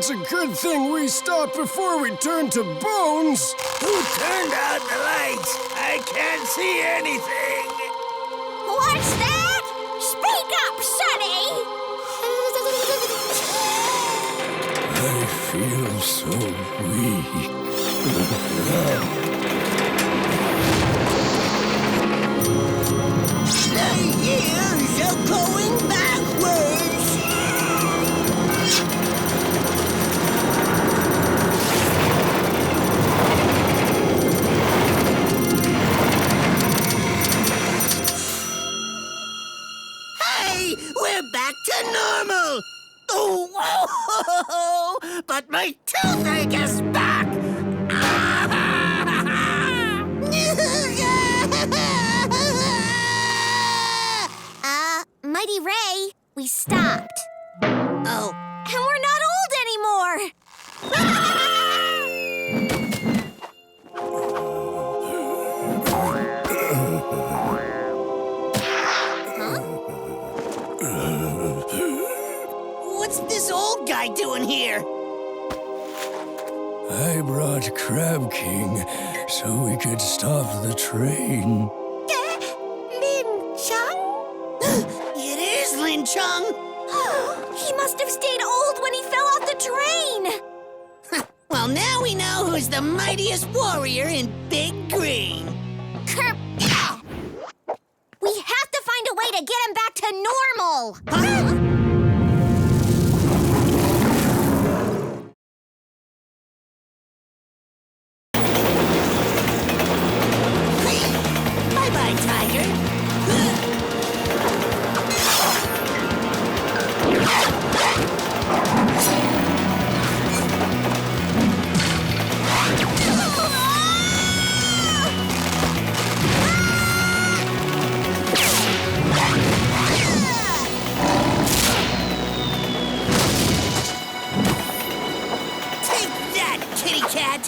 it's a good thing we stopped before we turned to bones. Who turned out the lights? I can't see anything. What's that? Speak up, Sonny! I feel so weak. The years are going backwards. Hey, we're back to normal. Oh, but my toothache is back. Mighty Ray, we stopped. Oh. And we're not old anymore! What's this old guy doing here? I brought Crab King so we could stop the train. Lin Chung? It is Lin Chung. He must have stayed old when he fell off the train. Well, now we know who's the mightiest warrior in Big Green. We have to find a way to get him back to normal. Huh? Bye-bye, Tiger. Take that, kitty cat!